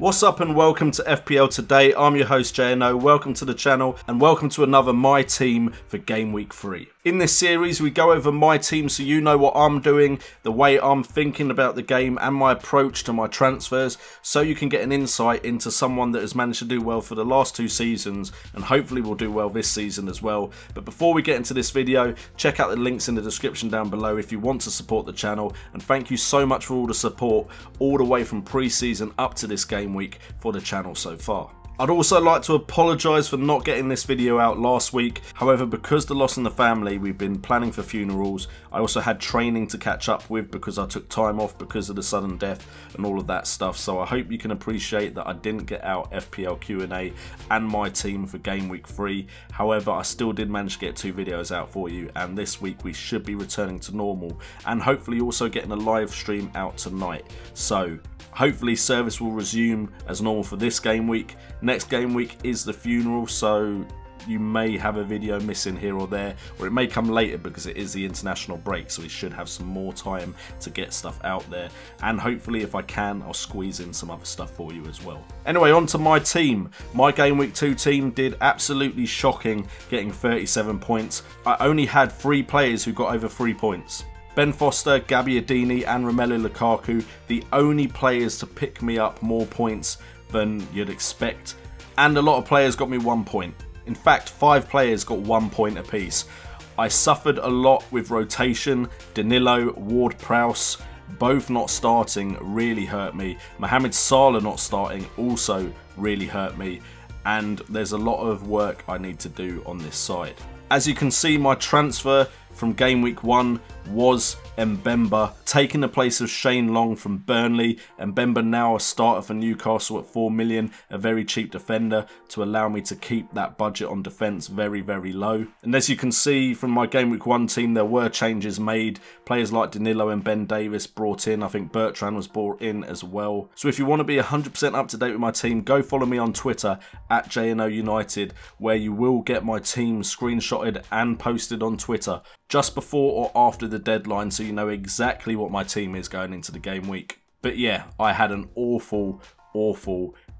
What's up and welcome to FPL Today. I'm your host JNO, welcome to the channel and welcome to another My Team for Game Week 3. In this series we go over my team so you know what I'm doing, the way I'm thinking about the game and my approach to my transfers, so you can get an insight into someone that has managed to do well for the last 2 seasons and hopefully will do well this season as well. But before we get into this video, check out the links in the description down below if you want to support the channel, and thank you so much for all the support all the way from pre-season up to this game week for the channel so far. I'd also like to apologise for not getting this video out last week. However, because the loss in the family, we've been planning for funerals. I also had training to catch up with because I took time off because of the sudden death and all of that stuff. So I hope you can appreciate that I didn't get out FPL Q&A and my team for Game Week 3. However, I still did manage to get 2 videos out for you, and this week we should be returning to normal and hopefully also getting a live stream out tonight. So hopefully service will resume as normal for this game week. Next game week is the funeral, so you may have a video missing here or there, or it may come later because it is the international break, so we should have some more time to get stuff out there, and hopefully if I can I'll squeeze in some other stuff for you as well. Anyway, on to my team. My Game Week 2 team did absolutely shocking, getting 37 points. I only had 3 players who got over 3 points. Ben Foster, Gabbiadini and Romelu Lukaku, the only players to pick me up more points than you'd expect. And a lot of players got me 1 point. In fact, 5 players got 1 point apiece. I suffered a lot with rotation. Danilo, Ward-Prowse, both not starting really hurt me. Mohamed Salah not starting also really hurt me. And there's a lot of work I need to do on this side. As you can see, my transfer from Game Week 1 was Mbemba, taking the place of Shane Long from Burnley. Mbemba now a starter for Newcastle at 4 million, a very cheap defender to allow me to keep that budget on defence very, very low. And as you can see from my Game Week 1 team, there were changes made. Players like Danilo and Ben Davis brought in. I think Bertrand was brought in as well. So if you want to be 100% up to date with my team, go follow me on Twitter at JNO United, where you will get my team screenshotted and posted on Twitter just before or after the deadline, so you know exactly what my team is going into the game week. But yeah, I had an awful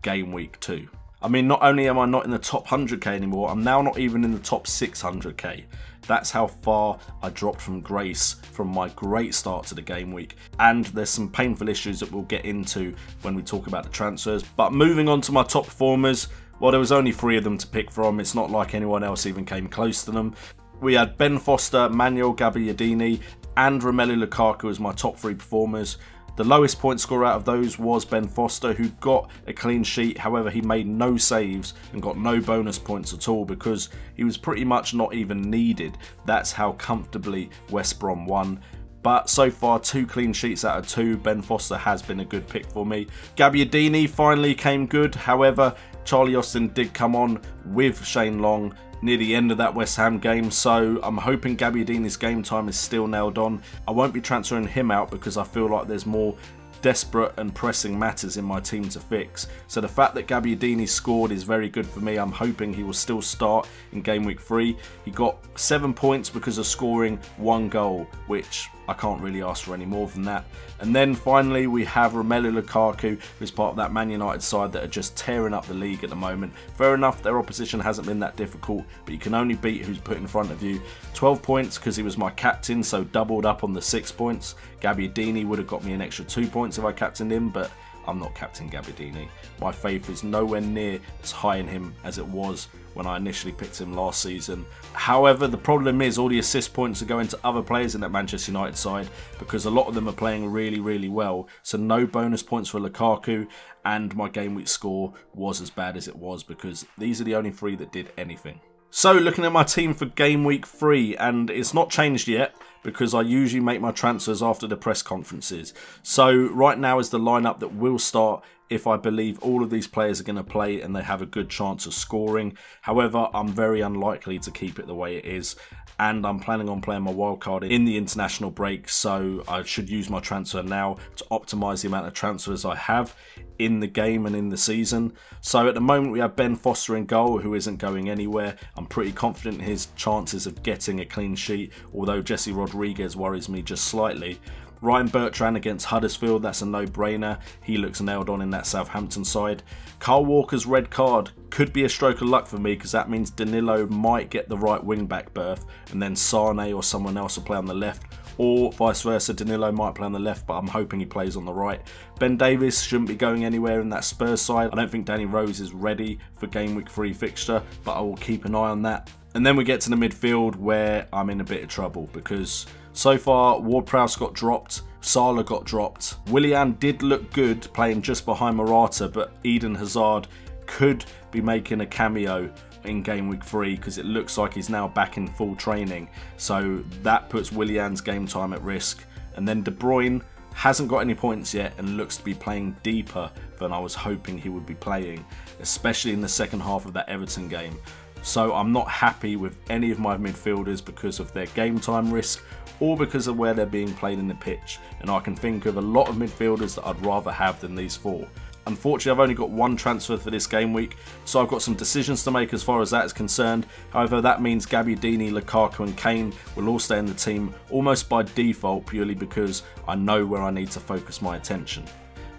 Game Week 2. I mean, not only am I not in the top 100k anymore, I'm now not even in the top 600k. That's how far I dropped from grace from my great start to the game week. And there's some painful issues that we'll get into when we talk about the transfers. But moving on to my top performers, well, there was only 3 of them to pick from. It's not like anyone else even came close to them. We had Ben Foster, Manuel Gabbiadini and Romelu Lukaku as my top 3 performers. The lowest point scorer out of those was Ben Foster, who got a clean sheet. However, he made no saves and got no bonus points at all because he was pretty much not even needed. That's how comfortably West Brom won. But so far, 2 clean sheets out of 2. Ben Foster has been a good pick for me. Gabbiadini finally came good. However, Charlie Austin did come on with Shane Long near the end of that West Ham game, so I'm hoping Gabbiadini's game time is still nailed on. I won't be transferring him out because I feel like there's more desperate and pressing matters in my team to fix. So the fact that Gabbiadini scored is very good for me. I'm hoping he will still start in Game Week 3. He got 7 points because of scoring 1 goal, which I can't really ask for any more than that. And then finally we have Romelu Lukaku, who's part of that Man United side that are just tearing up the league at the moment. Fair enough, their opposition hasn't been that difficult, but you can only beat who's put in front of you. 12 points because he was my captain, so doubled up on the 6 points. Gabbiadini would have got me an extra 2 points if I captained him, but I'm not captain Gabbiadini. My faith is nowhere near as high in him as it was when I initially picked him last season. However, the problem is all the assist points are going to other players in that Manchester United side because a lot of them are playing really well. So no bonus points for Lukaku, and my game week score was as bad as it was because these are the only 3 that did anything. So looking at my team for Game Week 3, and it's not changed yet because I usually make my transfers after the press conferences. So right now is the lineup that will start if I believe all of these players are going to play and they have a good chance of scoring. However, I'm very unlikely to keep it the way it is, and I'm planning on playing my wildcard in the international break, so I should use my transfer now to optimise the amount of transfers I have in the game and in the season. So at the moment we have Ben Foster in goal, who isn't going anywhere. I'm pretty confident in his chances of getting a clean sheet, although Jesse Rodriguez worries me just slightly. Ryan Bertrand against Huddersfield, that's a no-brainer. He looks nailed on in that Southampton side. Kyle Walker's red card could be a stroke of luck for me because that means Danilo might get the right wing-back berth and then Sane or someone else will play on the left. Or vice versa, Danilo might play on the left, but I'm hoping he plays on the right. Ben Davies shouldn't be going anywhere in that Spurs side. I don't think Danny Rose is ready for Game Week 3 fixture, but I will keep an eye on that. And then we get to the midfield where I'm in a bit of trouble because so far Ward-Prowse got dropped, Salah got dropped. Willian did look good playing just behind Morata, but Eden Hazard could be making a cameo in Game Week 3 because it looks like he's now back in full training, so that puts Willian's game time at risk. And then De Bruyne hasn't got any points yet and looks to be playing deeper than I was hoping he would be playing, especially in the second half of that Everton game. So I'm not happy with any of my midfielders because of their game time risk or because of where they're being played in the pitch, and I can think of a lot of midfielders that I'd rather have than these four. Unfortunately, I've only got one transfer for this game week, so I've got some decisions to make as far as that is concerned. However, that means Gabbiadini, Lukaku and Kane will all stay in the team almost by default, purely because I know where I need to focus my attention.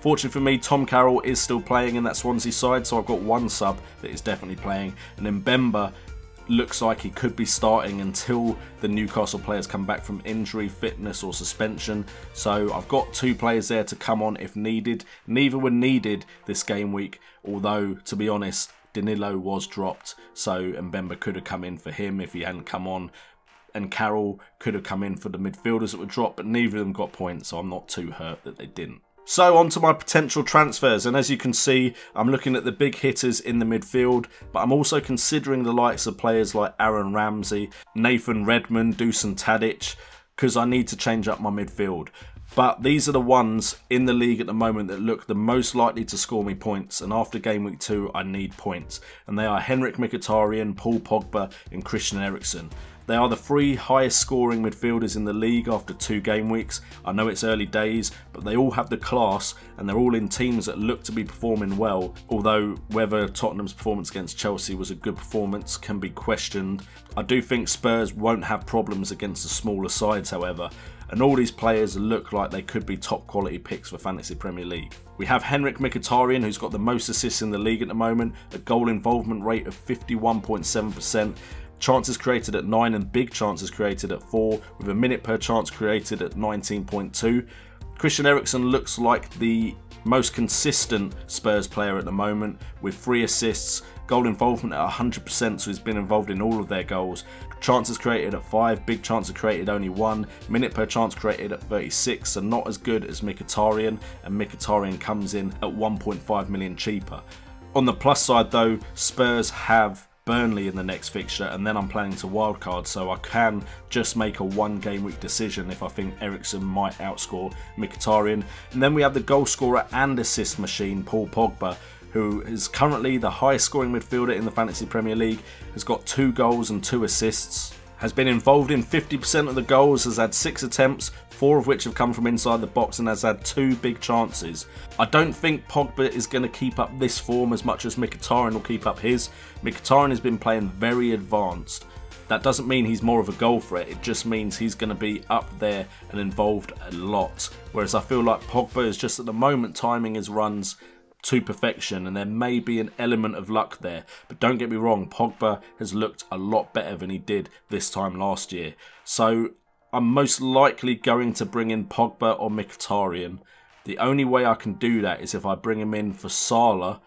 Fortunately for me, Tom Carroll is still playing in that Swansea side, so I've got one sub that is definitely playing, and then Mbemba looks like he could be starting until the Newcastle players come back from injury, fitness or suspension. So I've got two players there to come on if needed. Neither were needed this game week, although to be honest Danilo was dropped, so Mbemba could have come in for him if he hadn't come on, and Carroll could have come in for the midfielders that were dropped, but neither of them got points, so I'm not too hurt that they didn't. So on to my potential transfers, and as you can see, I'm looking at the big hitters in the midfield, but I'm also considering the likes of players like Aaron Ramsey, Nathan Redmond, Dusan Tadic, because I need to change up my midfield. But these are the ones in the league at the moment that look the most likely to score me points, and after Game Week 2 I need points, and they are Henrik Mkhitaryan, Paul Pogba and Christian Eriksen. They are the three highest scoring midfielders in the league after 2 game weeks. I know it's early days, but they all have the class and they're all in teams that look to be performing well, although whether Tottenham's performance against Chelsea was a good performance can be questioned. I do think Spurs won't have problems against the smaller sides, however, and all these players look like they could be top quality picks for Fantasy Premier League. We have Henrik Mkhitaryan, who's got the most assists in the league at the moment, a goal involvement rate of 51.7%. Chances created at 9 and big chances created at 4, with a minute per chance created at 19.2. Christian Eriksen looks like the most consistent Spurs player at the moment with 3 assists, goal involvement at 100%, so he's been involved in all of their goals. Chances created at 5, big chances created only 1, minute per chance created at 36, so not as good as Mkhitaryan, and Mkhitaryan comes in at 1.5 million cheaper. On the plus side though, Spurs have Burnley in the next fixture, and then I'm planning to wildcard, so I can just make a 1 game week decision if I think Eriksen might outscore Mkhitaryan. And then we have the goal scorer and assist machine, Paul Pogba, who is currently the highest scoring midfielder in the Fantasy Premier League, has got 2 goals and 2 assists, has been involved in 50% of the goals, has had 6 attempts, 4 of which have come from inside the box, and has had 2 big chances. I don't think Pogba is going to keep up this form as much as Mkhitaryan will keep up his. Mkhitaryan has been playing very advanced. That doesn't mean he's more of a goal threat, it just means he's going to be up there and involved a lot. Whereas I feel like Pogba is just at the moment timing his runs to perfection, and there may be an element of luck there, but don't get me wrong, Pogba has looked a lot better than he did this time last year. So I'm most likely going to bring in Pogba or Mkhitaryan. The only way I can do that is if I bring him in for Salah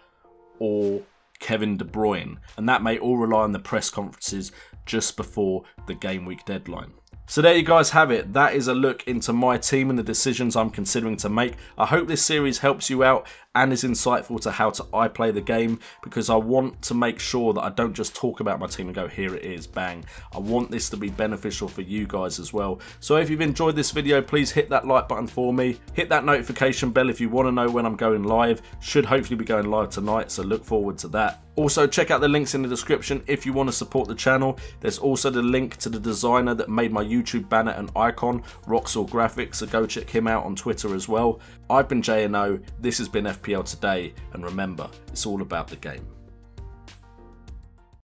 or Kevin De Bruyne, and that may all rely on the press conferences just before the game week deadline. So there you guys have it. That is a look into my team and the decisions I'm considering to make. I hope this series helps you out and is insightful to how I play the game, because I want to make sure that I don't just talk about my team and go, here it is, bang. I want this to be beneficial for you guys as well. So if you've enjoyed this video, please hit that like button for me. Hit that notification bell if you want to know when I'm going live. Should hopefully be going live tonight, so look forward to that. Also, check out the links in the description if you want to support the channel. There's also the link to the designer that made my YouTube banner and icon, Roxall Graphics, so go check him out on Twitter as well. I've been JNO, this has been FPL Today, and remember, it's all about the game.